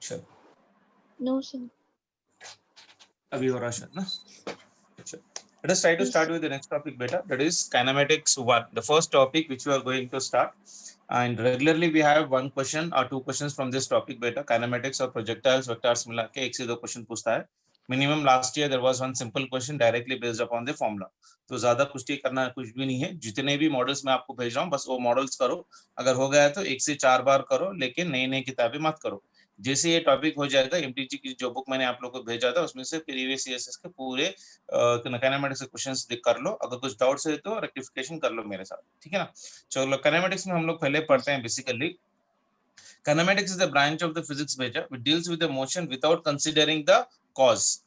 चलो No, sir. अभी हो रहा है शायद ना. चलो let us try to start with the next topic beta, that is kinematics 1, the first topic which we are going to start. And regularly we have one question or two questions from this topic beta. Kinematics और projectiles vectors मिला के एक से दो question पूछता है. Minimum last year there was one simple question directly based upon the formula. तो ज्यादा कुछ करना कुछ भी नहीं है. जितने भी मॉडल्स मैं आपको भेज रहा हूँ बस वो मॉडल्स करो. अगर हो गया तो 1 से 4 बार करो, लेकिन नई नई किताबें मत करो. जैसे ये टॉपिक हो जाएगा, एमटीजी की जो बुक मैंने आप लोगों को भेजा था उसमें से प्रीवियस ईयर्स के पूरे काइनेमेटिक्स के क्वेश्चंस कर लो. अगर कुछ डाउट्स है तो रेक्टिफिकेशन कर लो मेरे साथ, ठीक है ना. चलो काइनेमेटिक्स में हम लोग पहले पढ़ते हैं. Basically kinematics is the branch of the physics beta which deals with the motion without considering the cause,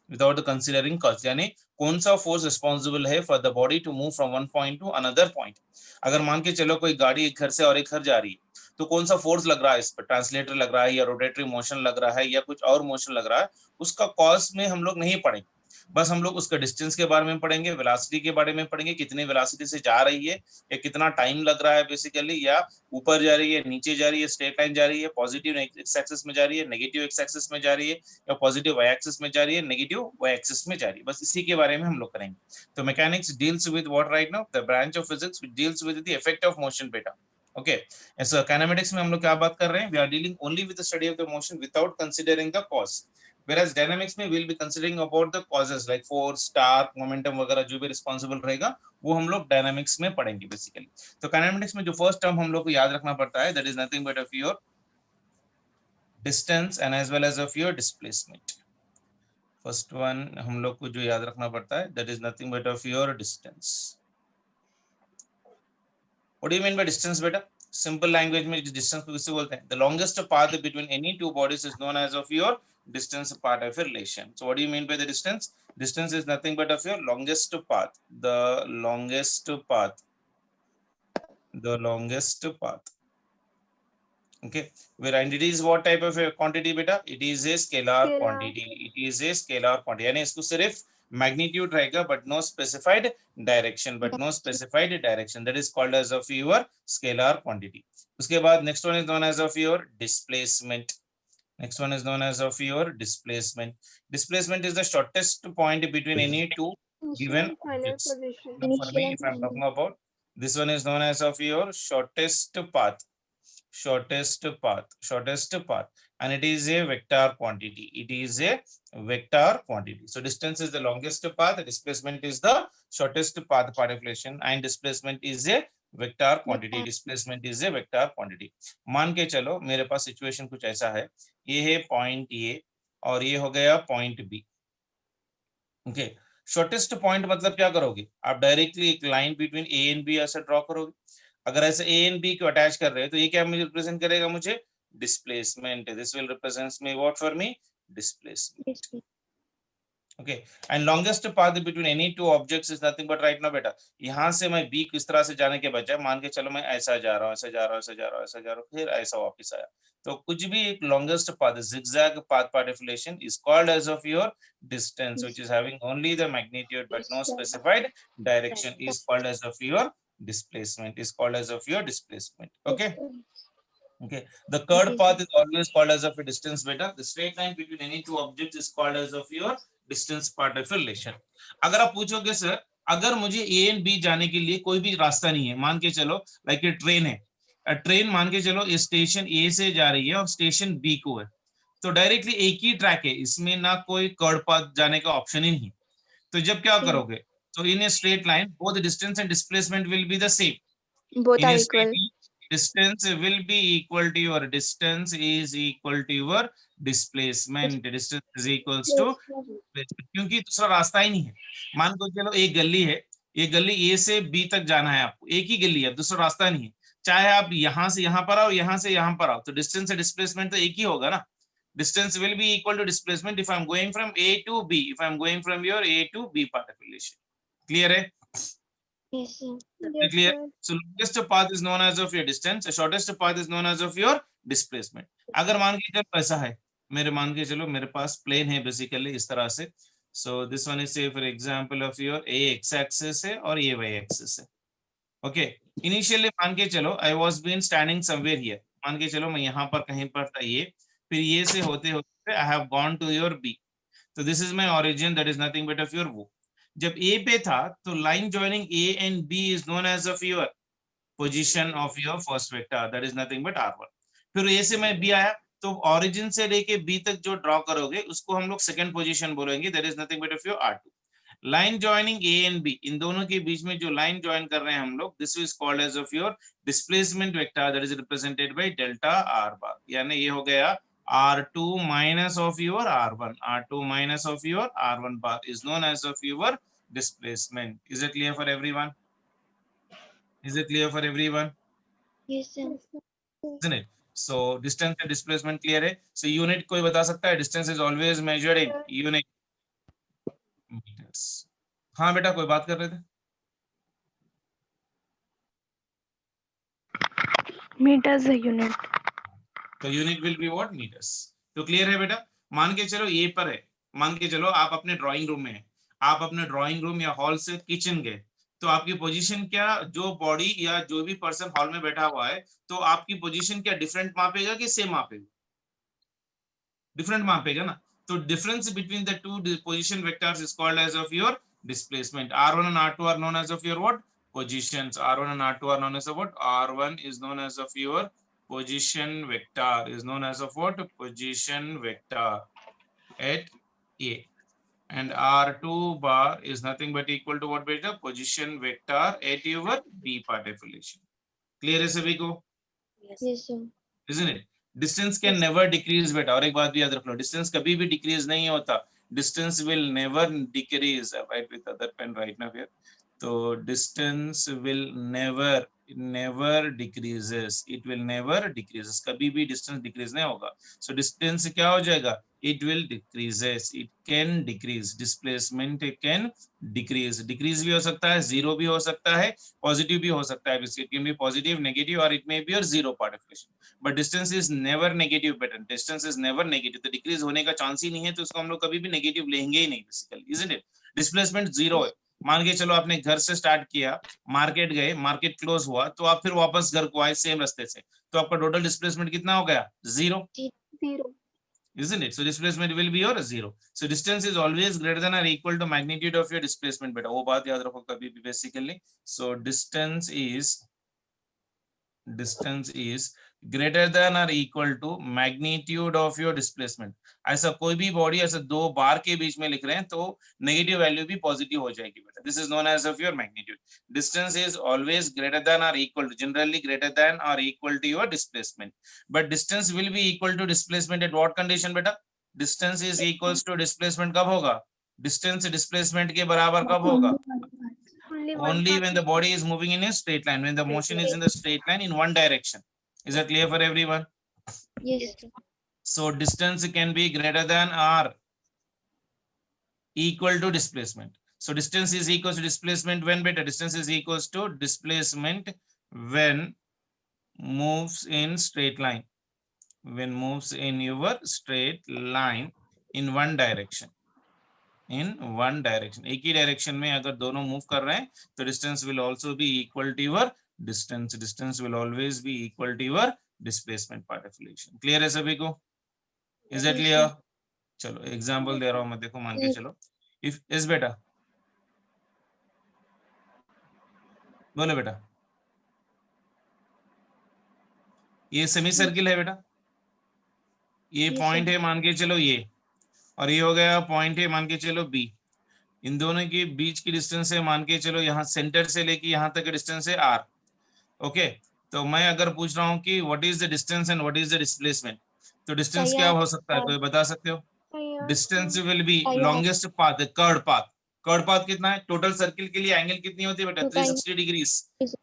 यानी कौन सा फोर्स रिस्पॉन्सिबल है for the body to move from one point to another point. अगर मान के चलो कोई गाड़ी एक घर से और एक घर जा रही है तो कौन सा फोर्स लग रहा है इस पर, ट्रांसलेटर लग रहा है या रोटेटरी मोशन लग रहा है या कुछ और मोशन लग रहा है, उसका कॉज में हम लोग नहीं पढ़ेंगे. बस हम लोग उसका डिस्टेंस के बारे में पढ़ेंगे, वेलोसिटी के बारे में पढ़ेंगे, कितनी वेलोसिटी से जा रही है या कितना टाइम लग रहा है बेसिकली, या ऊपर जा रही है नीचे जा रही है, स्ट्रेट लाइन जा रही है, पॉजिटिव एक्स एक्सिस में जा रही है, नेगेटिव एक्स एक्सिस में जा रही है, या पॉजिटिव वाई एक्सिस में जा रही है, नेगेटिव वाई एक्सिस में जा रही है. बस इसी के बारे में हम लोग करेंगे. तो mechanics deals with what right now, the branch of physics which deals with the effect of motion बेटा. ओके, ऐसा काइनेमेटिक्स में हम लोग क्या बात कर रहे हैं, we are dealing only with the study of the motion without considering the cause. Whereas dynamics में we'll be considering about the causes like force, torque, momentum वगैरह जो भी responsible रहेगा वो हम लोग dynamics में पढ़ेंगे बेसिकली. तो kinematics में जो first term हम लोग को याद रखना पड़ता है, that is nothing but of your distance and as well as of your displacement. First one हम लोग को जो याद रखना पड़ता है, that is nothing but of your distance. What do you mean by distance बेटा? Simple language में distance को किसे बोलते हैं? The longest path between any two bodies is known as of your distance part of a relation. So what do you mean by the distance? Distance is nothing but of your longest path. The longest path. The longest path. Okay. Where and it is what type of a quantity beta? It is a scalar quantity. It is a scalar quantity. यानी इसको सिर्फ magnitude रहेगा but no specified direction. That is called as of your scalar quantity. उसके बाद next one is known as of your displacement. Displacement is the shortest point between any two given objects. For me, if I'm talking about this one is known as of your shortest path, and it is a vector quantity. So distance is the longest path, displacement is the shortest path part of relation, and displacement is a vector quantity. Displacement is a vector quantity. मान के चलो मेरे पास situation कुछ ऐसा है, ये है point A और ये हो गया point B. Okay, shortest point मतलब क्या करोगे आप, डायरेक्टली एक line between A and B ऐसे ड्रॉ करोगे. अगर ऐसे ए एंड बी को अटैच कर रहे हैं तो ये क्या मुझे रिप्रेजेंट करेगा, मुझे displacement. This will represents me what for me, displacement. Okay, and longest path between any two objects is nothing but right now बेटा, यहाँ से मैं B किस तरह से जाने के बजाय मान के चलो मैं ऐसा जा रहा हूँ, फिर ऐसा वापस आया, तो कुछ भी एक longest path, zigzag path part of relation is called as of your distance, which is having only the magnitude but no specified direction, is called as of your displacement. Okay. Okay, the curved path is always called as of a distance beta. The straight line between any two objects is called as of your distance part of relation. अगर आप पूछोगे sir अगर मुझे ए and B जाने के लिए कोई भी रास्ता नहीं है, मान के चलो लाइक ये ट्रेन है, ट्रेन मान के चलो स्टेशन ए से जा रही है और स्टेशन बी को है, तो डायरेक्टली एक ही ट्रैक है, इसमें ना कोई कर्व पाथ जाने का ऑप्शन ही नहीं. तो जब क्या करोगे, तो in a straight line both distance and displacement will be the same. Both are equal. Distance will be equal to your distance is equal to your displacement. Distance is equals to क्योंकि दूसरा रास्ता ही नहीं है. मान को चलो एक गली है, ये गली ए से बी तक जाना है आपको, एक ही गली है, दूसरा रास्ता नहीं है. चाहे आप यहाँ से यहाँ पर आओ, यहाँ से यहाँ पर आओ, तो डिस्टेंस से डिस्प्लेसमेंट तो एक ही होगा ना. Distance will be equal to displacement if I am going from A to B, if I am going from your A to B part of relation. Clear है? Yes, sir. Clear? So longest path is known as of your distance, the shortest path is known as of your displacement. अगर मान के चलो ऐसा है, मान के चलो मेरे पास प्लेन है बेसिकली इस तरह से. So this one is say for example of your a x axis है और ये y axis है. Okay, initially मान के चलो I was been standing somewhere here, मान के चलो मैं यहाँ पर कहीं पर था, ये फिर ये से होते होते I have gone to your B, तो this is my origin, that is nothing but of your वो। जब ए पे था तो line joining A and B is known as of your position of your first vector, that is nothing but r1। फिर ए से मैं B आया, तो ओरिजिन से लेके बी तक जो ड्रॉ करोगे उसको हम लोग सेकंड पोजीशन बोलेंगे, that is nothing but of your r2। Line joining A and B, इन दोनों के बीच में जो लाइन जॉइन कर रहे हैं हम लोग, this is called as of your displacement vector, that is represented by delta r bar, यानी ये हो गया r2 minus of your r1, r2 minus of your r1 bar is known as of your displacement. Is it clear for everyone? Is it clear for everyone? Yes, sir. Isn't it? So distance and displacement clear है? So unit कोई बता सकता है? Distance is always measured in unit meters. हाँ बेटा, कोई बात कर रहे थे? meters है unit। तो unit will be what? Meters. तो क्लियर है बेटा? मान के चलो ये पर है, मान के चलो आप अपने ड्राइंग रूम में हैं, आप अपने ड्राइंग रूम या हॉल से किचन गए, तो आपकी पोजीशन क्या, जो बॉडी या जो भी पर्सन हॉल में बैठा हुआ है, तो आपकी पोजीशन क्या डिफरेंट मापेगा कि सेम मापेगा? डिफरेंट मापेगा ना। तो difference between the two position vectors is called as of your displacement. r1 and r2 are known as of your what? Positions. r1 and r2 are known as of what? r1 is known as of your position vector, is known as of what? Position vector at A, and r2 bar is nothing but equal to what beta? Position vector at your B part affiliation. Clear है सभी को? Yes, sir. Isn't it? Distance can never decrease बेटा, और एक बात भी याद रख लो, distance कभी भी decrease नहीं होता, distance will never decrease। Write with other pen right now here। तो distance will never decreases, it will never decreases, कभी भी distance decrease नहीं होगा। So distance क्या हो जाएगा? It will decreases, it can decrease, displacement can decrease, decrease भी हो सकता है, zero भी हो सकता है, positive भी हो सकता है, it can be positive, negative, or it may be your zero part equation, but distance is never negative better, distance is never negative, तो decrease होने का चांस ही नहीं है, तो उसको हम लोग कभी भी negative लेंगे ही नहीं basically, isn't it? Displacement zero है। मान के चलो आपने घर से स्टार्ट किया, मार्केट गए, मार्केट क्लोज हुआ, तो आप फिर वापस घर को आए सेम रास्ते से, तो आपका टोटल डिस्प्लेसमेंट कितना हो गया? Zero. Zero. Isn't it? So displacement will be your zero. So distance is always greater than or equal to magnitude of your displacement बेटा, वो बात याद रखो कभी भी basically. So distance is greater than or equal to magnitude of your displacement। ऐसा कोई भी बॉडी ऐसे दो बार के बीच में लिख रहे हैं तो नेगेटिव वैल्यू भी पॉजिटिव हो जाएगी बेटा, this is known as of your magnitude. Distance is always greater than और equal to, generally greater than और equal to your displacement, but distance will be equal to displacement at what condition बेटा? Distance is equals to displacement कब होगा? Distance displacement के बराबर कब होगा? Only when the body is moving in a straight line, when the motion is in the straight line in one direction. Is that clear for everyone? Yes, sir. So distance can be greater than or equal to displacement. So distance is equal to displacement when beta? Distance is equals to displacement when moves in straight line. When moves in your straight line in one direction. In one direction, एक ही direction में अगर दोनों move कर रहे हैं तो distance will also be equal to your distance, distance will always be equal to your displacement part affiliation. Clear है सभी को? Is it clear? चलो एग्जांपल दे रहा हूं मैं, देखो मान के चलो, इफ इस बेटा, बोलो बेटा, ये सेमी सर्किल है बेटा, ये पॉइंट है मान के चलो ये, और ये हो गया पॉइंट है मान के चलो बी, इन दोनों के बीच की डिस्टेंस है मान के चलो यहाँ सेंटर से लेके यहाँ तक डिस्टेंस है r। ओके, तो मैं अगर पूछ रहा हूँ कि what is the distance and what is the displacement, तो डिस्टेंस क्या हो सकता है, कोई बता सकते हो? Distance will B longest path, curve path. Curve path कितना है? टोटल सर्किल के लिए एंगल कितनी होती है बेटा? 360 डिग्रीज।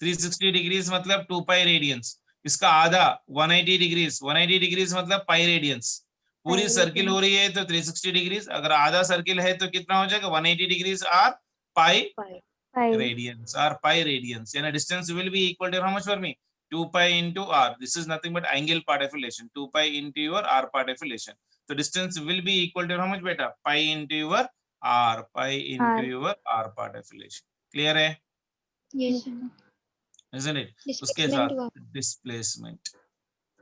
360 डिग्रीज मतलब 2 पाई रेडियंस, इसका आधा 180 डिग्रीज, 180 डिग्रीज मतलब पाई रेडियंस। पूरी सर्किल हो रही है तो 360 डिग्रीज, अगर आधा सर्किल है तो कितना हो जाएगा? 180 degrees are pi radians, or pi radians, and distance will be equal to how much for me? 2 pi into r. This is nothing but angle part affiliation, 2 pi into your r part affiliation. So distance will be equal to how much beta? Pi into your r, pi into your r part affiliation. Clear है? Yes, sir. Isn't it? उसके Displacement साथ हुआ। displacement,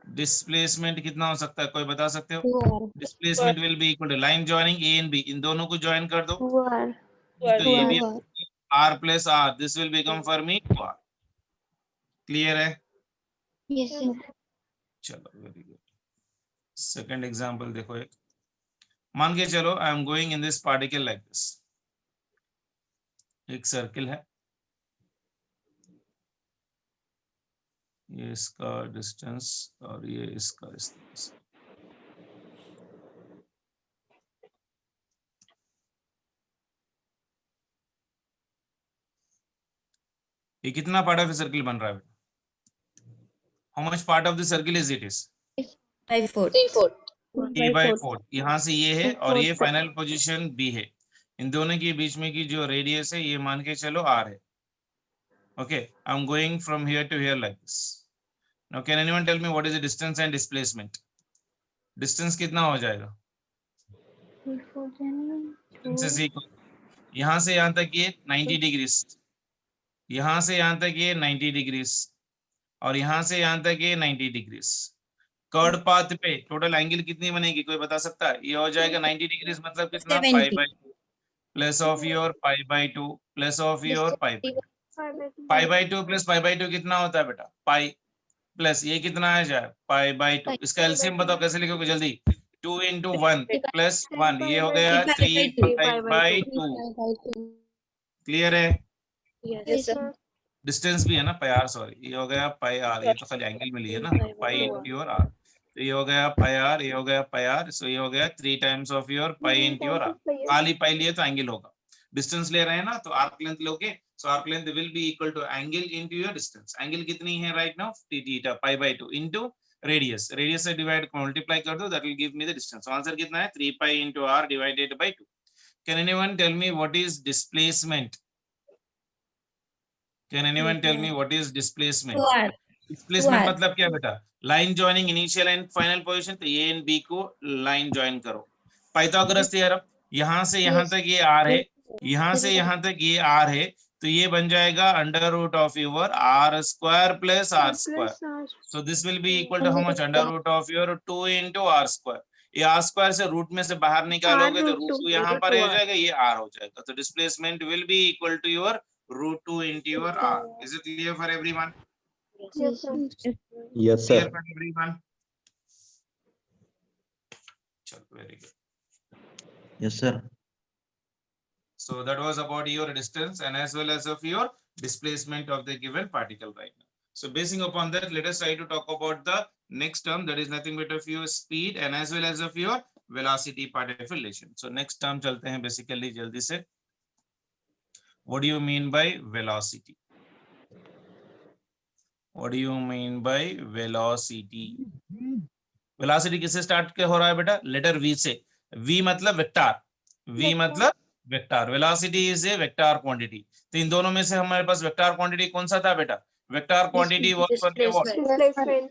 displacement कितना हो सकता है, कोई बता सकते हो? 2R. Displacement will be equal to line joining A and B, इन दोनों को ज्वाइन कर दो 2R. तो ये भी 2R. r plus r, this will become for me 2r. Clear है? Yes, sir. चलो वेरी गुड. सेकंड एग्जांपल देखो, एक मान के चलो I am going in this particle like this. एक सर्किल है, ये इसका डिस्टेंस और ये इसका डिस्टेंस. ये कितना पार्ट ऑफ सर्किल बन रहा है? How much part of the circle is it? Is 3/4. a by 4. यहाँ से ये है और ये फाइनल पोजीशन b है. इन दोनों के बीच में की जो रेडियस है ये मान के चलो r है. Okay, I am going from here to here like this. Now can anyone tell me what is the distance and displacement? Distance कितना हो जाएगा? यहाँ से यहाँ तक ये 90 डिग्रीज, यहाँ से यहाँ तक ये 90 डिग्रीज और यहाँ से यहाँ तक ये 90 डिग्रीज. कर्ड पाथ पे टोटल एंगल कितनी बनेगी, कोई बता सकता है? ये हो जाएगा 90 डिग्रीज मतलब कितना, 70. Pi plus of your pi by 2 plus of your pi by 2 plus pi by 2 कितना होता है बेटा? पाई प्लस ये कितना आ जाए, पाई बाई 2. इसका एलसीएम बताओ कैसे लिखोगे जल्दी? 2 into 1 प्लस 1, ये हो गया 3 पाई बाई 2. क्लियर है? Yes, sir. डिस्टेंस भी है ना पाई आर, सॉरी ये हो गया पाई आर, ये तो खाली एंगल में लिए ना, पाई इंटू योर आर. तो ये हो गया पाई आर, ये हो गया पाई आर, सो ये हो गया 3 times of your pi into your r. खाली पाई लिए तो एंगल होगा, डिस्टेंस ले रहे हैं ना तो आर्क लेंथ लोगे, so arc length will be equal to angle into your distance. Angle कितनी है right now? Theta pi by 2 into radius. Radius से डिवाइड मल्टीप्लाई कर दो, that will give me the distance. Answer कितना है? 3 pi into R divided by 2. Can anyone tell me what is displacement? Can anyone tell me what is displacement? 2R. Displacement 2R. मतलब क्या बेटा? Line joining initial and final position, तो ए and B को line join करो. Pythagoras theorem, यहाँ से यहाँ तक ये r है, यहाँ से यहाँ तक ये r है, तो ये बन जाएगा under root of your r square plus r square. So this will be equal to how much? Under root of your 2 into r square. ये r स्क्वायर से रूट में से बाहर निकालोगे तो रूट 2 यहाँ पर हो जाएगा, ये r हो जाएगा. तो displacement will be equal to your root 2 into your r. Is it clear for everyone? Yes, sir. Yes, sir. Clear for everyone? Very good. Yes, sir. So that was about your distance and as well as of your displacement of the given particle right now. So basing upon that, let us try to talk about the next term, that is nothing but of your speed and as well as of your velocity part of relation. So next term chalte hain basically jaldi se. What do you mean by velocity? What do you mean by velocity? Velocity किससे start के हो रहा है बेटा? Letter V से. V मतलब vector, V मतलब vector. Velocity is a vector quantity. तो इन दोनों में से हमारे पास वेक्टर क्वांटिटी कौन सा था बेटा? Vector quantity was what?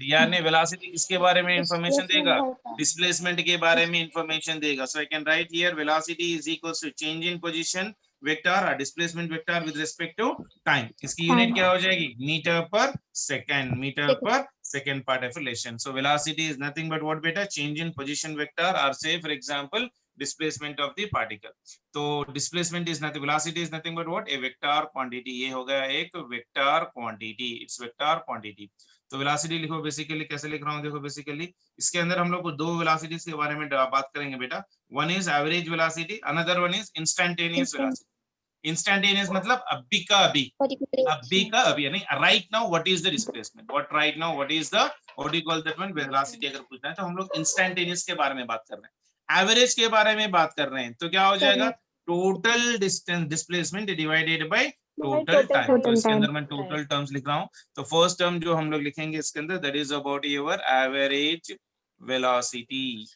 यानी वेलोसिटी किसके बारे में इंफॉर्मेशन देगा? डिस्प्लेसमेंट के बारे में इंफॉर्मेशन देगा. So I can write here velocity is equals to change in position vector और displacement vector with respect to time. इसकी यूनिट क्या हो जाएगी? Metre per second. Metre per second part of relation. So velocity is nothing but what बेटा? Change in position vector और से for example displacement of the particle. तो displacement is nothing, velocity is nothing but what? A vector quantity. ये हो गया एक vector quantity. It's vector quantity. तो velocity लिखो बेसिकली, कैसे लिख रहा हूँ देखो बेसिकली. इसके अंदर हम लोग दो वेलोसिटीज के बारे में बात करेंगे बेटा. One is average velocity, another one is instantaneous velocity. Instantaneous मतलब अभी का अभी, अभी का अभी, यानी right now what is the displacement, what right now what is the what you call that one velocity. अगर पूछना है तो हम लोग इंस्टेंटेनियस के बारे में बात कर रहे हैं, एवरेज के बारे में बात कर रहे हैं. तो क्या हो जाएगा? Total distance displacement divided by total time. तो इसके अंदर मैं टोटल टर्म्स लिख रहा हूं. तो फर्स्ट टर्म जो हम लोग लिखेंगे इसके अंदर, that is about your average velocity.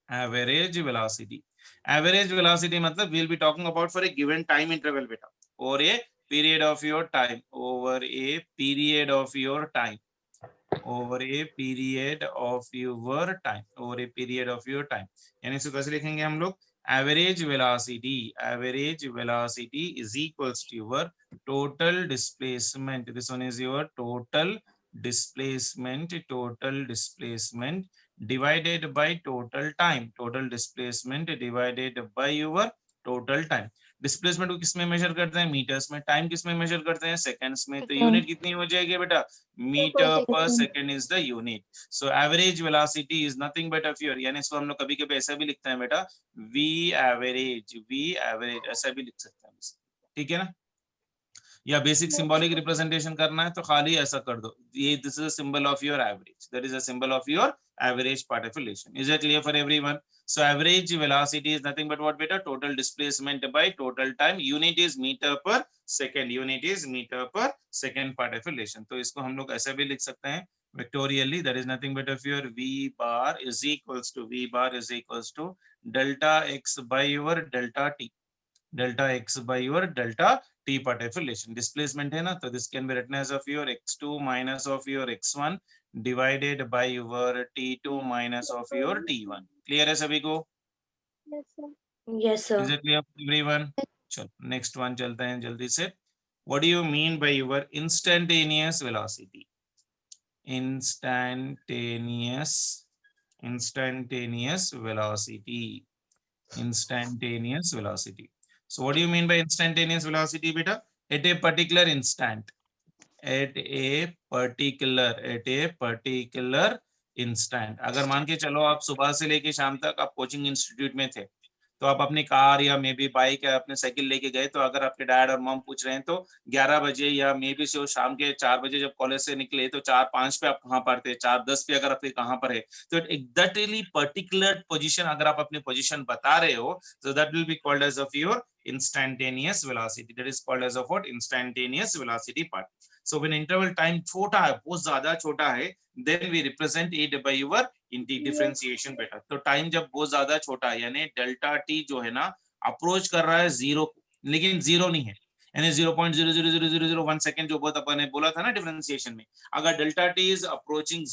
Average velocity, average velocity मतलब we'll be talking about for a given time interval बेटा, or a period of your time, over a period of your time, over a period of your time, over a period of your time. यानी इसको कैसे लिखेंगे हम लोग? Average velocity, average velocity is equals to your total displacement. This one is your total total displacement divided by total time, total displacement divided by your total time. Displacement को किसमें major करते हैं? मीटर्स में। Time किसमें major करते हैं? Seconds में। तो यूनिट कितनी हो जाएगी बेटा? Metre per second is the unit. So average velocity is nothing but of your, यानी इसको हम लोग कभी कभी ऐसा भी लिखते हैं बेटा, वी एवरेज ऐसा भी लिख सकते हैं, ठीक है ना। या बेसिक सिंबॉलिक रिप्रेजेंटेशन करना है तो खाली ऐसा कर दो, ये this is a symbol of your average, that is a symbol of your average part of relation. Is it clear for everyone? So average velocity is nothing but what beta? Total displacement by total time. Unit is meter per second. Unit is meter per second part of relation. तो इसको हम लोग ऐसा भी लिख सकते हैं vectorially. That is nothing but of your v bar is equals to delta x by your delta t. Delta x by your delta t part of relation. Displacement है ना, तो this can be written as of your x2 minus of your x1 divided by your t2 minus of your t1. Clear है सभी को? Yes, sir. Is it clear for everyone? चलो next one चलते हैं जल्दी से. What do you mean by your instantaneous velocity? Instantaneous velocity. Instantaneous velocity. So what do you mean by instantaneous velocity beta? At a particular instant. At a particular instant. अगर मान के चलो आप सुबह से लेके शाम तक आप कोचिंग इंस्टीट्यूट में थे, तो आप अपनी कार या मे बी बाइक या अपने साइकिल लेके गए, तो अगर आपके डैड और मॉम पूछ रहे हैं तो 11 बजे या मे बी से शाम के 4 बजे जब कॉलेज से निकले तो 4:05 पे आप कहाँ पर थे, 4:10 पे अगर आपके कहाँ पर है, तो एग्जैक्टली पर्टिकुलर पोजीशन अगर आप अपनी पोजीशन बता रहे हो, so that will be called as of your instantaneous velocity. That is called as of what? Instantaneous velocity part. So when interval time छोटा है, बहुत ज्यादा छोटा है, then we represent it by your differentiation बेटा. तो टाइम जब बहुत ज्यादा छोटा है, यानी डेल्टा टी जो है ना अप्रोच कर रहा है जीरो को, लेकिन जीरो नहीं है, यानी 0.00001 सेकंड जो बहुत अपन ने बोला था ना डिफरेंशिएशन में, अगर delta T is approaching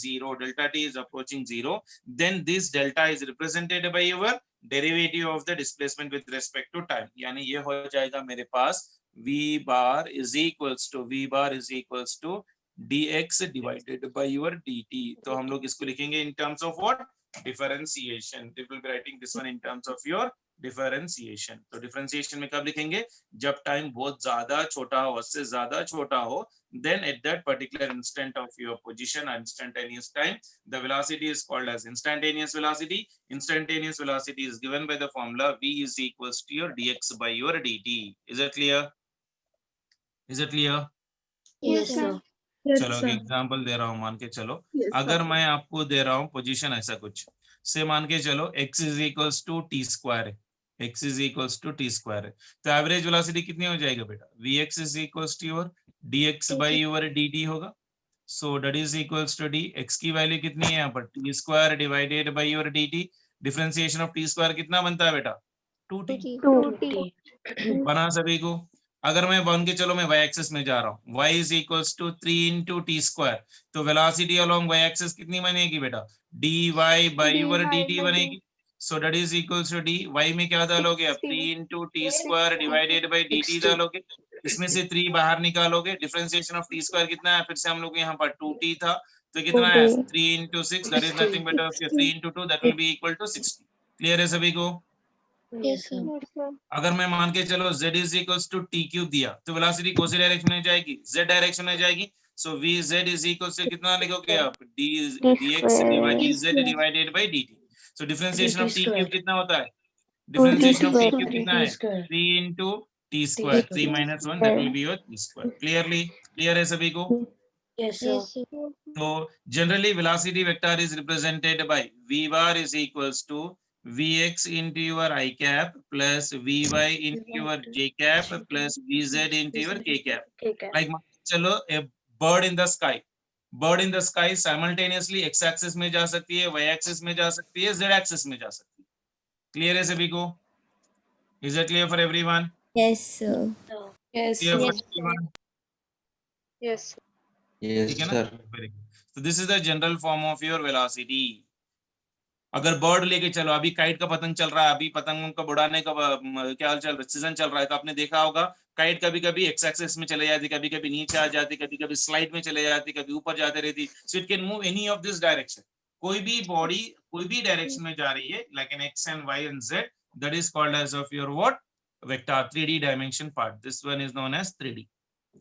zero, then this delta is represented by your derivative of the displacement with respect to time. यानी ये हो जाएगा मेरे पास v bar is equals to dx divided by your dt. तो हम लोग इसको लिखेंगे in terms of what? Differentiation. We will be writing this one in terms of your differentiation. तो differentiation में कब लिखेंगे? जब टाइम बहुत ज्यादा छोटा हो, उससे ज्यादा छोटा हो, then at that particular instant of your position or instantaneous time, the velocity is called as instantaneous velocity. Instantaneous velocity is given by the formula v is equals to your dx by your dt. Is it clear? Is it clear? Yes, sir. चलो एक example दे रहा हूँ, मान के चलो, अगर मैं आपको दे रहा हूँ पोजीशन ऐसा कुछ से, मान के चलो x is equals to t square है, x is equals to t square है, तो एवरेज वेलोसिटी कितनी हो जाएगा बेटा? vx is equals to your dx by your dt होगा. So that is equals to d. x की वैल्यू कितनी है यहाँ पर? t square divided by your dt. Differentiation of t square कितना बनता है बेटा? 2t. बना सभी को? अगर मैं मान के चलो मैं y एक्सिस में जा रहा हूँ, y is equals to 3 into t square, तो वेलोसिटी अलोंग y एक्सिस कितनी बनेगी बेटा? dy by your dt बनेगी. So that is equals to d. y में क्या डालोगे आप? 3 into t square divided by dt डालोगे, इसमें से 3 बाहर निकालोगे, डिफरेंशिएशन ऑफ t square कितना है? फिर से हम लोग यहाँ पर 2t था, तो कितना है? 3 into 6, that is nothing but 3 into 2, that will be equal to 60. Clear है सभी को? Yes, sir. अगर मैं मान के चलो z is equals to t cube दिया, तो वेलोसिटी कौन सी डायरेक्शन में जाएगी? z डायरेक्शन में जाएगी. सो vz is equals to कितना लिखोगे आप? dx dz divided by dt. So differentiation of t cube कितना होता है? डिफरेंशिएशन ऑफ t क्यूब कितना है? 3 into t square. 3 minus 1, that will be your t square. Clear है सभी को? Yes, sir. Yes, sir. So generally velocity vector is represented by v bar is equals to vx into your I cap plus vy into your j cap plus vz into your k cap. Like चलो a bird in the sky simultaneously x axis में जा सकती है, y axis में जा सकती है, z axis में जा सकती है. Clear है सभी को? Is it clear for everyone? Yes, sir. Yes, Clear for yes, everyone? yes. Yes, ठीक है ना? sir. Very good. So this is the general form of your velocity. अगर बर्ड लेके चलो, अभी काइट का पतंग चल रहा है, अभी पतंग का उड़ाने का क्या सीजन चल रहा है, तो आपने देखा होगा काइट कभी कभी एक्स एक्सिस में चले जाती, कभी कभी नीचे आ जाती, कभी कभी स्लाइड में चले जाती, कभी ऊपर जाते रहती। So it can move any of this direction. कोई भी बॉडी कोई भी डायरेक्शन में जा रही है, like an x and y and z, that is called as of your what, vector 3D dimension part. This one is known as 3D।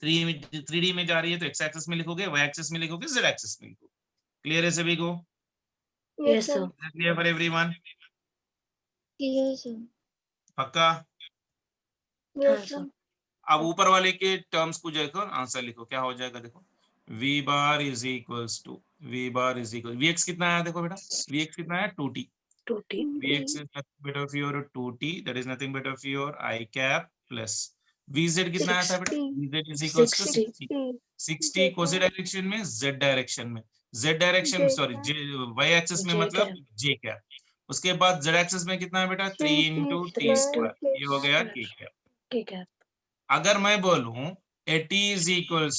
3D में जा रही है तो एक्स एक्सिस में लिखोगे, वाई एक्सिस में लिखोगे, जेड एक्सिस में लिखोगे। क्लियर है सभी को? Yes, sir. Clear for everyone? Clear, sir. पक्का? हाँ, Yes, sir. sir. अब ऊपर वाले के टर्म्स को देखो, आंसर लिखो, क्या हो जाएगा देखो। v bar is equals to vx कितना आया देखो बेटा, vx कितना आया 2t। 2T. vx is nothing but of your 2t, that is nothing but of your I cap plus vz कितना आया था बेटा, 60. vz is equals to 60. 60 कौन सी डायरेक्शन में, z डायरेक्शन में, z direction J sorry y axis में J मतलब cap. j cap. उसके बाद z एक्सिस में कितना है बेटा, 3 into t 3 स्क्वायर, ये हो गया square. k cap. K cap. अगर मैं बोलूं at is equals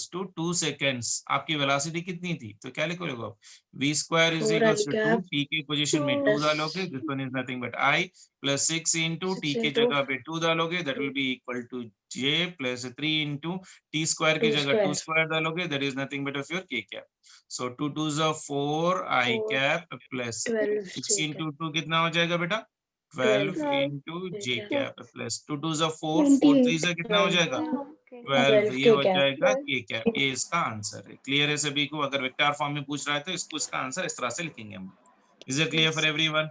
to 2 seconds, आपकी वेलोसिटी कितनी थी, तो क्या लिखोगे आप, v square is 4 equals I to 2, cap t की पोजीशन में 2 plus डालोगे, this one is nothing but I, plus 6 into 6 t की into जगह पे 2 डालोगे, that will be equal to j, plus 3 into t square की 2 जगह 2 square. square डालोगे, that is nothing but of your k cap। so 2 2s are 4 I 4 cap plus 12 6 J cap. into 2 कितना हो जाएगा बेटा, 12 into j J cap plus 2 2s are 4 4 3s कितना हो 12 जाएगा, 12, 12 ये K हो cap. जाएगा k कैप। ये इसका आंसर है। क्लियर है सभी को? अगर वेक्टर फॉर्म में पूछ रहा है तो इसको इसका आंसर इस तरह से लिखेंगे हम। Is it clear for everyone?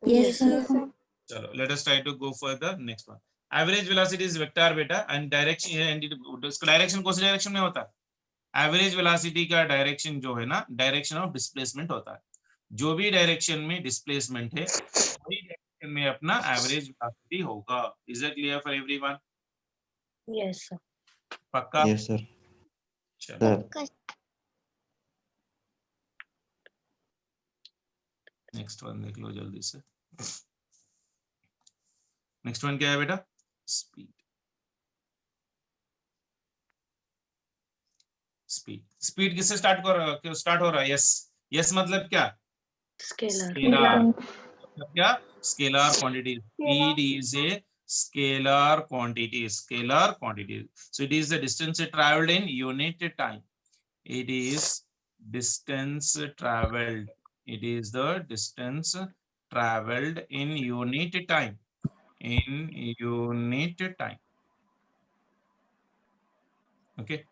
Yes, sir. Yes, sir. चलो let us try to go for the next one. Average velocity is vector बेटा, एंड डायरेक्शन एंड इसका डायरेक्शन कौन सी डायरेक्शन में होता है, एवरेज वेलोसिटी का डायरेक्शन जो है ना, डायरेक्शन ऑफ डिस्प्लेसमेंट होता है। जो भी डायरेक्शन में डिस्प्लेसमेंट है वही डायरेक्शन में अपना एवरेज वेलोसिटी होगा। Is it clear for everyone? Yes, sir. पक्का? Yes, sir. चलो Sir. नेक्स्ट वन देख लो जल्दी से। नेक्स्ट वन क्या है बेटा, स्पीड। स्पीड किससे स्टार्ट हो रहा है, यस यस मतलब क्या, Scalar. स्केलर। मतलब क्या, scalar quantity. Speed is a scalar quantity, so it is the distance traveled in unit time, it is distance traveled, it is the distance traveled in unit time, okay।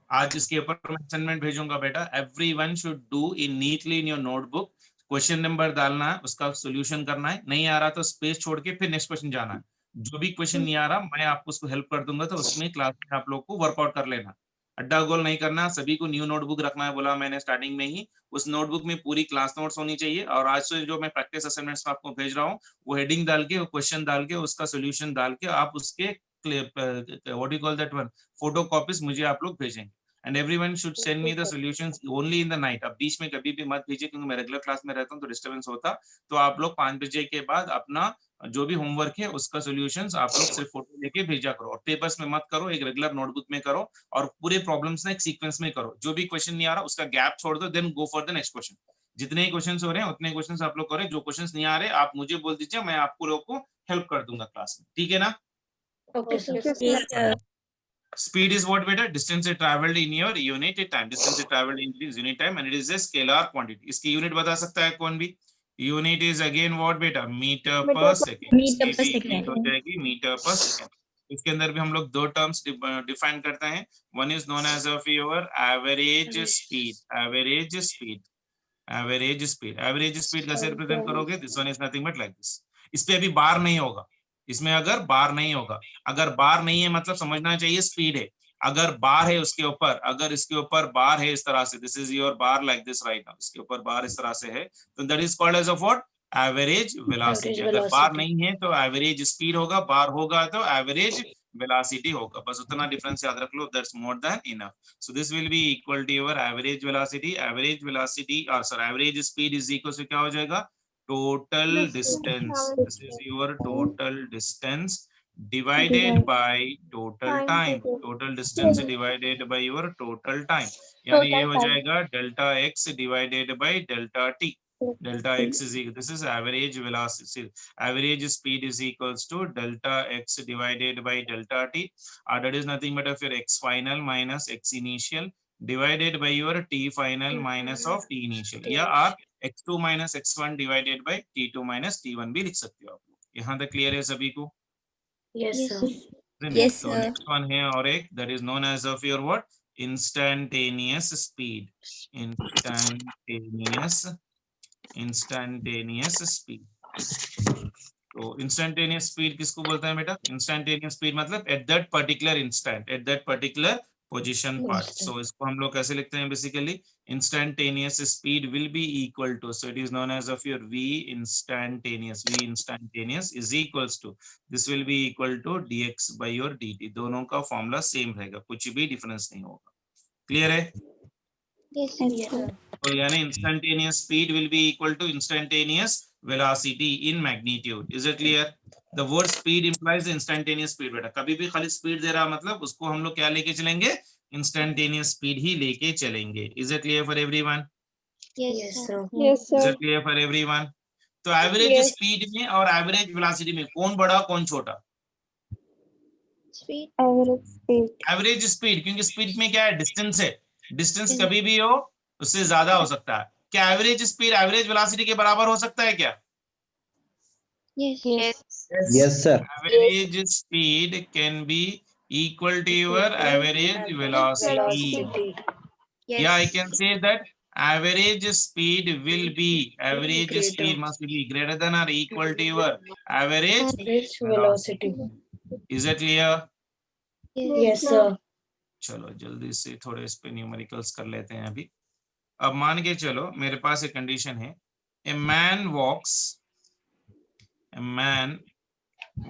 आज इसके ऊपर मैं assignment भेजूंगा बेटा, everyone should do in neatly in your notebook. Question number डालना है, उसका solution करना है, नहीं आ रहा तो स्पेस छोड़ के फिर नेक्स्ट क्वेश्चन जाना है। जो भी क्वेश्चन नहीं आ रहा मैं आपको उसको हेल्प कर दूंगा, तो उसमें क्लास में आप लोग को वर्कआउट कर लेना। अड्डा गोल नहीं करना, सभी को न्यू नोटबुक रखना है, बोला मैंने स्टार्टिंग में ही। उस नोटबुक में पूरी क्लास नोट्स होनी चाहिए, और आज से जो मैं प्रैक्टिस असाइनमेंट्स आपको भेज रहा हूँ वो हेडिंग डाल के, क्वेश्चन डाल के, उसका सोल्यूशन डाल के आप उसके what you call that one, photo copies मुझे आप लोग भेजेंगे। And everyone should send me the solutions only in the night. अब बीच में कभी भी मत भेजिए, क्योंकि मैं रेगुलर क्लास में रहता हूँ तो डिस्टर्बेंस होता। तो आप लोग 5 बजे के बाद अपना जो भी होमवर्क है उसका सॉल्यूशंस आप लोग सिर्फ फोटो लेके भेजा करो, और पेपर्स में मत करो, एक रेगुलर नोटबुक में करो, और पूरे प्रॉब्लम्स ना एक सीक्वेंस में करो। जो भी क्वेश्चन नहीं आ रहा उसका गैप छोड़ दो, then go for the next question. जितने ही क्वेश्चंस हो रहे हैं उतने क्वेश्चंस आप लोग करें, जो क्वेश्चंस नहीं आ रहे आप मुझे बोल दीजिए, मैं आपको लोगों को हेल्प कर दूंगा क्लास में, ठीक है ना? Okay, sir. Yes, sir. Speed is what beta, distance traveled in your unit time, distance traveled in unit time, and it is a scalar quantity। इसकी यूनिट बता सकता है कौन भी? यूनिट इज अगेन व्हाट बेटा, metre per second. Meter per second. हो जाएगी metre per second. इसके अंदर भी हम लोग दो टर्म्स डिफाइन करते हैं। One is known as of your average speed, average speed कैसे रिप्रेजेंट करोगे? This one is nothing but like this. इस पे अभी बार नहीं होगा, इसमें अगर बार नहीं होगा, अगर बार नहीं है मतलब समझना चाहिए स्पीड है। अगर बार है उसके ऊपर, अगर इसके ऊपर बार है इस तरह से, this is your bar like this right now, इसके ऊपर बार इस तरह से है, तो that is called as of what, average velocity. Average अगर बार velocity. नहीं है तो एवरेज स्पीड होगा, बार होगा तो एवरेज वेलोसिटी होगा। बस उतना डिफरेंस याद रख लो, that's more than enough. So this will be equal to your average velocity और sir average speed is equal to क्या हो जाएगा, total distance, this is your total distance divided by total time, total distance divided by your total time, यानी ये हो जाएगा delta x divided by delta t। delta x is equal, this is average velocity, average speed is equals to delta x divided by delta t, that is nothing but of your x final minus x initial divided by your t final minus of t initial, या आप x2 minus x1 divided by t2 minus t1 भी लिख सकते हो आप लोग। यहाँ तक क्लियर है सभी को? Yes, Yes, sir. sir. Yes, तो sir. next one है और एक, that is known as of your what, instantaneous speed, instantaneous speed। तो instantaneous speed किसको बोलते हैं बेटा? instantaneous speed मतलब at that particular instant, at that particular position part। Instant. so इसको हम लोग कैसे लिखते हैं basically? instantaneous speed will be equal to, so it is known as of your v instantaneous is equals to, this will be equal to dx by your dt, दोनों का formula same रहेगा, कुछ भी डिफरेंस नहीं होगा। Clear है? Yes, sir. Yes, sir. तो यानी instantaneous speed will be equal to instantaneous velocity in magnitude, is it clear? the word speed implies the instantaneous speed बेटा, कभी भी खाली speed दे रहा मतलब उसको हम लोग क्या लेके चलेंगे? instantaneous speed ही लेके चलेंगे। is it clear for everyone? Yes, Yes, sir. sir. Yes, is sir. it clear for everyone? तो एवरेज Yes. स्पीड में और एवरेज वेलोसिटी में कौन बड़ा कौन छोटा? Speed. Average speed. Average speed, क्योंकि स्पीड में क्या है? डिस्टेंस है, डिस्टेंस हम्म। कभी भी हो उससे ज्यादा हो सकता है। क्या एवरेज स्पीड एवरेज वेलोसिटी के बराबर हो सकता है क्या? Yes. Yes. Yes, sir. Average speed can be equal to your average velocity. Velocity. Yes. Yeah, I can say that average speed will be, average Greater. speed must be greater than or equal to your average. Average velocity. Is it clear? Yes, sir. चलो जल्दी से थोड़े इस पे numericals कर लेते हैं अभी। अब मान के चलो मेरे पास एक कंडीशन है, a man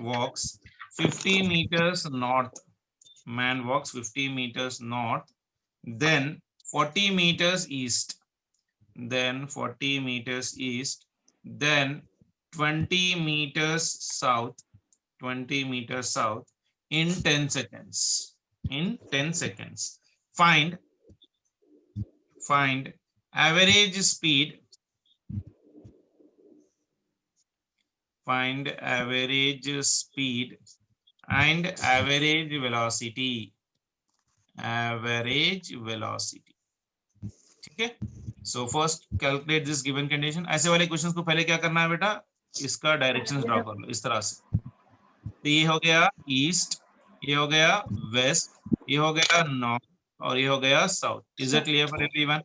walks 50 meters north, man walks 50 meters north, then 40 meters east, then 40 meters east, then 20 meters south, 20 meters south in 10 seconds, in 10 seconds. Find average speed, find average speed and average velocity, average velocity। ठीक है? So first calculate this given condition। ऐसे वाले questions को पहले क्या करना है बेटा? इसका डायरेक्शन ड्रॉ कर लो इस तरह से। तो ये हो गया ईस्ट, ये हो गया वेस्ट, ये हो गया नॉर्थ और ये हो गया south. Is it clear for everyone?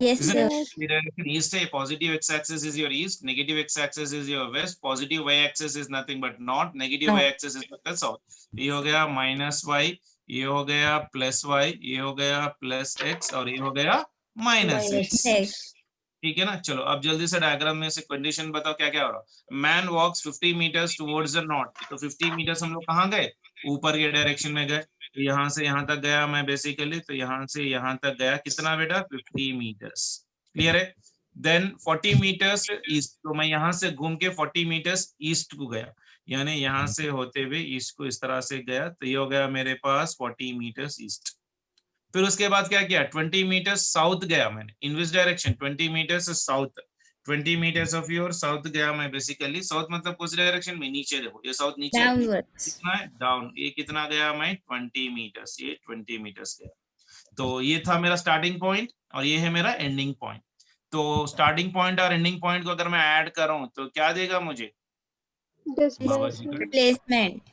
Yes, Isn't sir. it? The direction east है, positive x-axis is your east, negative x-axis is your west, positive y-axis is nothing but north, negative No. y-axis is the south। ये हो गया -y, ये हो गया +y, ये हो गया +x और ये हो गया -x। Yes. ठीक है ना? चलो अब जल्दी से डायग्राम में से कंडीशन बताओ क्या क्या हो रहा। Man walks 50 meters towards the north, तो 50 meters हम लोग कहाँ गए? ऊपर के डायरेक्शन में गए। तो यहाँ से यहाँ तक गया मैं बेसिकली, तो यहाँ से यहाँ तक गया कितना बेटा? 50 meters। क्लियर है? देन 40 meters ईस्ट, तो मैं यहाँ से घूम के 40 meters ईस्ट को गया, यानी यहाँ से होते हुए ईस्ट को इस तरह से गया, तो ये हो गया मेरे पास 40 meters ईस्ट। फिर उसके बाद क्या किया? 20 meters साउथ गया मैंने, in which direction? 20 meters south, 20 meters of your south गया मैं बेसिकली। साउथ मतलब कुछ डायरेक्शन में? नीचे देखो, ये साउथ नीचे Downwards. कितना है? डाउन। ये कितना गया मैं? 20 meters, ये 20 meters गया। तो ये था मेरा स्टार्टिंग पॉइंट और ये है मेरा एंडिंग पॉइंट। तो स्टार्टिंग पॉइंट और एंडिंग पॉइंट को अगर मैं ऐड करूं तो क्या देगा मुझे? बाबा जी को Displacement.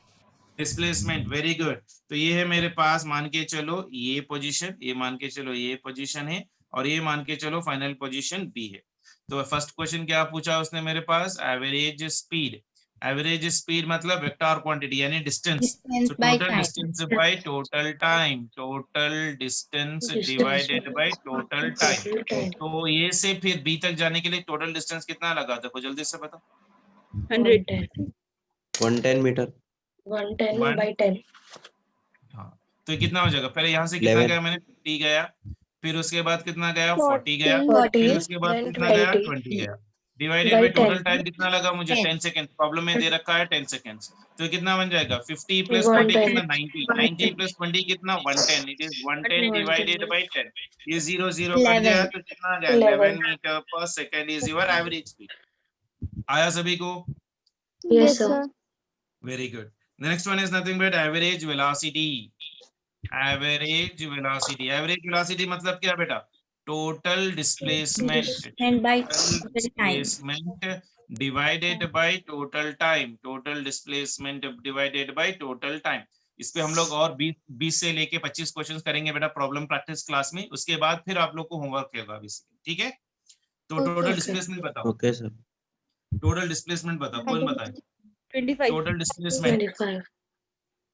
डिस्प्लेसमेंट। Very good. तो ये है मेरे पास, मान के चलो ये पोजीशन, ये मान के चलो ये पोजीशन है और ये मान के चलो फाइनल पोजीशन बी है। तो फर्स्ट क्वेश्चन क्या पूछा उसने मेरे पास? Average speed. एवरेज स्पीड मतलब वेक्टर क्वांटिटी यानी distance. Distance So by total time. distance by total time, total distance Distance. divided by total time। Total time. तो ये से फिर बी तक जाने के लिए टोटल डिस्टेंस कितना लगा? देखो जल्दी से बताओ। 110. 110 meter. 110 by 10. हाँ, तो ये कितना हो जाएगा? पहले यहाँ से कितना 11. गया मैंने? 50 गया, फिर उसके बाद कितना गया? 40 गया, 40. फिर उसके बाद then कितना गया? 20. 20 गया। Divided By by total 10. Time कितना लगा मुझे 10. 10 सेकंड, प्रॉब्लम में दे रखा है 10 सेकंड्स, तो कितना बन जाएगा 50 प्लस 40 110. कितना 90, 90 प्लस 20 कितना 110, इट इज 110 डिवाइडेड बाय 10, ये 0 0 कट 11. गया तो कितना आ गया 11. 11 metre per second is your average speed. आया सभी को? Yes, sir. Very good. The next one is nothing but average velocity. Average velocity, average velocity मतलब क्या बेटा? Total displacement, And by total total time. Displacement divided by total time, total displacement divided by total time. इस पे हम लोग और 20 से लेके 25 क्वेश्चंस करेंगे बेटा प्रॉब्लम प्रैक्टिस क्लास में, उसके बाद फिर आप लोग को होमवर्क होगा बेसिकली, ठीक है? तो टोटल डिस्प्लेसमेंट बताओ, ओके सर। टोटल डिस्प्लेसमेंट बताओ, कौन बताए? 25. Total displacement 25.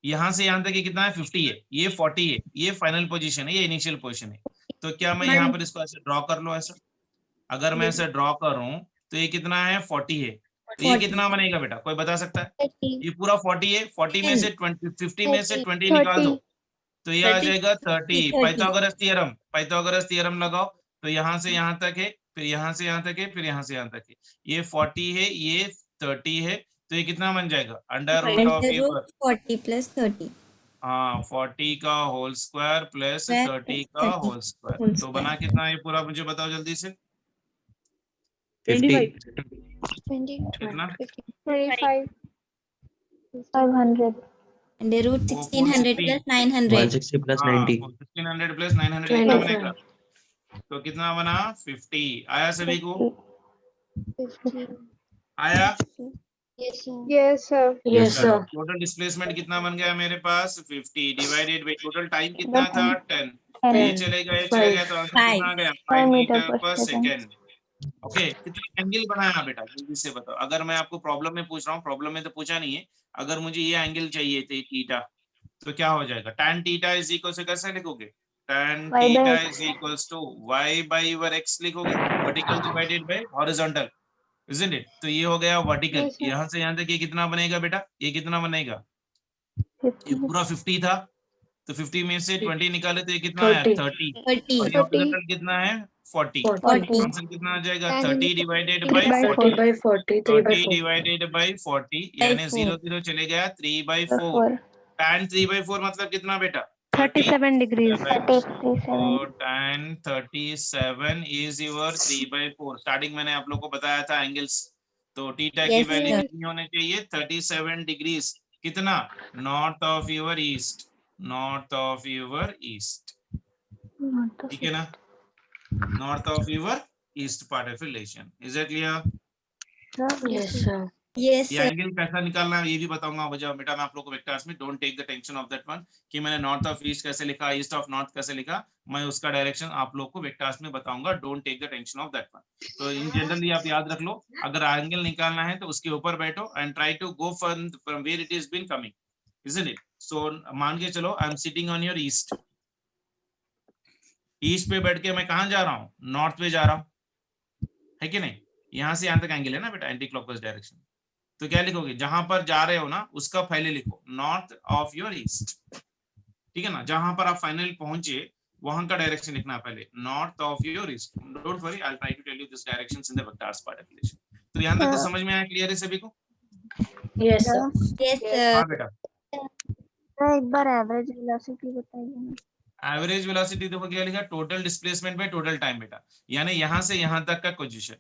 यहाँ से यहाँ तक ये कितना है 50 है, ये 40 है, ये फाइनल पोजीशन है, ये इनिशियल पोजीशन है। तो क्या मैं यहाँ पर इसको ऐसे ड्रॉ कर लूं ऐसा? अगर मैं ऐसे ड्रॉ करूं तो ये कितना है 40 है, तो ये 40. कितना बनेगा बेटा, कोई बता सकता है? 30. ये पूरा 40 है, 40 में 10. से 20, 50 में से 30. 20 निकाल दो, तो ये आ 30. जाएगा 30। 30. पाइथागोरस थ्योरम, पाइथागोरस थ्योरम लगाओ, तो यहाँ से यहाँ तक है, फिर यहाँ से यहाँ तक है, फिर यहाँ से यहाँ तक है, ये 40 है, ये 30 है, तो ये कितना बन जाएगा under root And of the ये root 40 plus 30. हाँ 40 का whole square plus Square 30 plus का 30 होल स्क्वायर, whole तो बना square. कितना ये पूरा, मुझे बताओ जल्दी से 25. 20. कितना? 25. 500. And the root वो 1600 460, plus 900. 160 प्लस हाँ 90। 1600 प्लस 900 कितना 25. बनेगा? तो कितना बना 50। आया सभी को? 50. आया? Yes, sir. Yes, sir. Yes, sir. Total displacement कितना बन गया मेरे पास 50 डिवाइडेड बाय टोटल टाइम कितना था 10, ये 10. चले गए, चले गए, तो आंसर कितना आ गया 5 मीटर पर सेकंड। ओके, कितना एंगल बनाया बेटा जल्दी से बताओ। अगर मैं आपको प्रॉब्लम में पूछ रहा हूँ, प्रॉब्लम में तो पूछा नहीं है, अगर मुझे ये एंगल चाहिए थे थीटा, तो क्या हो जाएगा? tan थीटा इज इक्वल से कैसे लिखोगे? tan theta is equals to y by your x लिखोगे, vertical divided by horizontal, isn't it? तो ये हो गया वर्टिकल, Yes, sir. यहाँ से यहाँ तक ये कितना बनेगा बेटा? ये कितना बनेगा? ये पूरा 50 था, तो 50 में से 20 निकाले तो ये कितना आया 30. 30, 30. और ये हॉरिजॉन्टल कितना है 40, 40. आंसर कितना आ जाएगा 10 30 divided by 40 by 40. 3 by 30 4. Divided by 40, By यानी 4. 0 0 चले गया 3 by 4, tan 3 by 4 मतलब कितना बेटा? 37 degrees. और tan 37 is your 3 by 4। Starting मैंने आप लोग को बताया था एंगल्स, तो थीटा की Yes, वैल्यू sir. कितनी होनी चाहिए 37 डिग्रीज, कितना? North of your east, north of your east, ठीक है ना? North of your east part of relation, is it clear? Yes, sir. Yes, ये sir. एंगल कैसा निकालना है ये भी बताऊंगा वजह बेटा मैं आप लोगों को वेक्टर्स में, don't take the tension of that one कि मैंने नॉर्थ ऑफ ईस्ट कैसे लिखा, ईस्ट ऑफ नॉर्थ कैसे लिखा, मैं उसका डायरेक्शन आप लोग को वेक्टर्स में बताऊंगा, don't take the tension of that one. तो इन जनरली आप याद रख लो, अगर एंगल निकालना है तो उसके ऊपर बैठो and try to go from where it is been coming, isn't it? So मान के चलो I am sitting on your east, east पे बैठ के मैं कहाँ जा रहा हूँ? नॉर्थ पे जा रहा हूँ, है कि नहीं? यहाँ से यहाँ तक एंगल है ना बेटा, एंटी क्लॉकवाइज डायरेक्शन, तो क्या लिखोगे? जहां पर जा रहे हो ना उसका पहले लिखो नॉर्थ ऑफ योर ईस्ट, ठीक है ना? जहां पर आप फाइनल पहुंचे वहां का डायरेक्शन लिखना है पहले, north of your east. Don't worry, I will try to tell you this directions in the vectors part of relation. तो यहां तक तो समझ में आया, क्लियर है सभी को? Yes, sir. Yes, sir. हाँ बेटा, एक बार एवरेज वेलोसिटी बताइए ना। एवरेज वेलोसिटी देखो क्या लिखा, total displacement by total time बेटा, यानी यहां से यहां तक का position,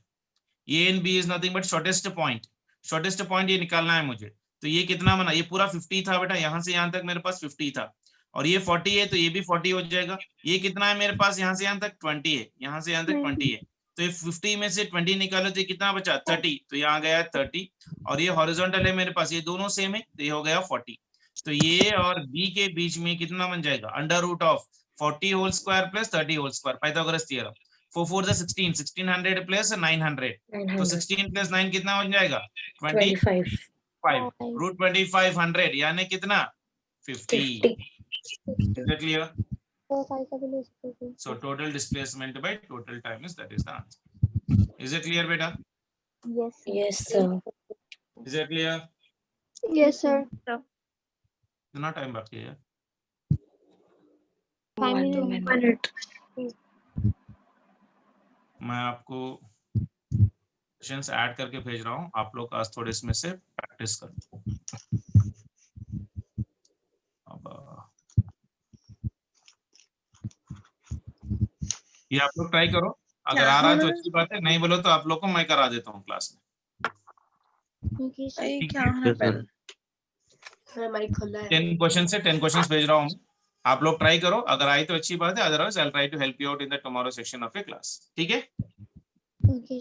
A and B is nothing but shortest point, shortest point ये निकालना है मुझे। तो ये कितना बना? ये पूरा 50 था बेटा, यहाँ से यहाँ तक मेरे पास 50 था, और ये 40 है तो ये भी 40 हो जाएगा। ये कितना है मेरे पास? यहाँ से यहाँ तक 20 है, यहाँ से यहाँ तक 20 है, तो ये 50 में से 20 निकालो तो ये कितना बचा 30, तो यहाँ गया 30, और ये हॉरिजॉन्टल है मेरे पास, ये दोनों सेम है तो ये हो गया 40। तो ये और बी के बीच में कितना बन जाएगा? Under root of 40 whole square plus 30 whole square, Pythagoras theorem. 4 4 16, 1600 प्लस 900, तो 900. 16 प्लस 9 कितना हो जाएगा? 25. 25, रूट 2500 यानी कितना? 50। 50. Is it clear? तो 5 का भी ले सकते हैं। So total displacement by total time is, that is the answer. Is it clear beta? Yes. Yes, sir. Is it clear? Yes, sir. कितना टाइम बाकी है? 5 minutes. मैं आपको क्वेश्चंस ऐड करके भेज रहा हूँ, आप लोग आज थोड़े इसमें से प्रैक्टिस करो। अब ये आप लोग ट्राई करो, अगर आ रहा है तो अच्छी बात है, नहीं बोलो तो आप लोग को मैं करा देता हूँ क्लास में। ठीक है, Yes, sir. 10 क्वेश्चन से 10 क्वेश्चंस भेज रहा हूँ, आप लोग ट्राई करो, अगर आई तो अच्छी बात है, otherwise I will try to help you out in the tomorrow section of a class. ठीक है, ओके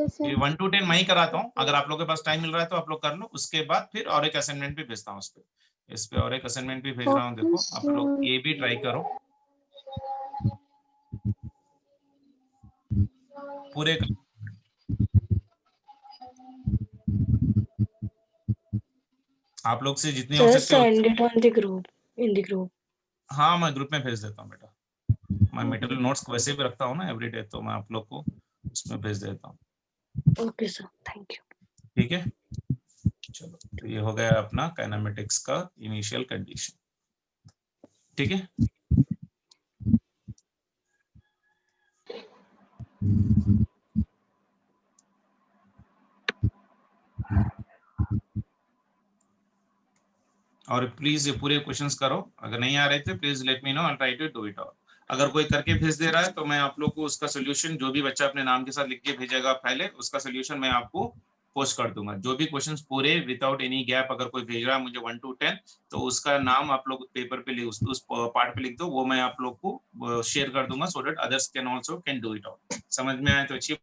सर 1 to 10 मैं ही कराता हूँ, अगर आप लोगों के पास टाइम मिल रहा है तो आप लोग कर लो, उसके बाद फिर और एक असाइनमेंट भी भेजता हूँ इस पे और एक असाइनमेंट भी भेज रहा हूँ, देखो आप लोग ये भी ट्राई करो पूरे आप लोग से जितने हो Sir, सकते हो। send it on the group. In the group. हाँ मैं ग्रुप में भेज देता हूँ बेटा, मैं मेटेरियल नोट्स वैसे भी रखता हूँ ना एवरीडे, तो मैं आप लोग को उसमें भेज देता हूँ। Okay, sir. Thank you. ठीक है, चलो तो ये हो गया अपना काइनेमेटिक्स का इनिशियल कंडीशन। ठीक है, और प्लीज ये पूरे क्वेश्चंस करो, अगर नहीं आ रहे थे please let me know, I try to do it out. अगर कोई करके भेज दे रहा है तो मैं आप लोग को उसका सोल्यूशन, जो भी बच्चा अपने नाम के साथ लिख के भेजेगा पहले, उसका सोल्यूशन मैं आपको पोस्ट कर दूंगा। जो भी क्वेश्चंस पूरे विदाउट एनी गैप अगर कोई भेज रहा है मुझे 1 to 10, तो उसका नाम आप लोग पेपर पे उस पार्ट पे लिख दो, वो मैं आप लोग को शेयर कर दूंगा, so that others can also can do it out. समझ में आए तो अच्छी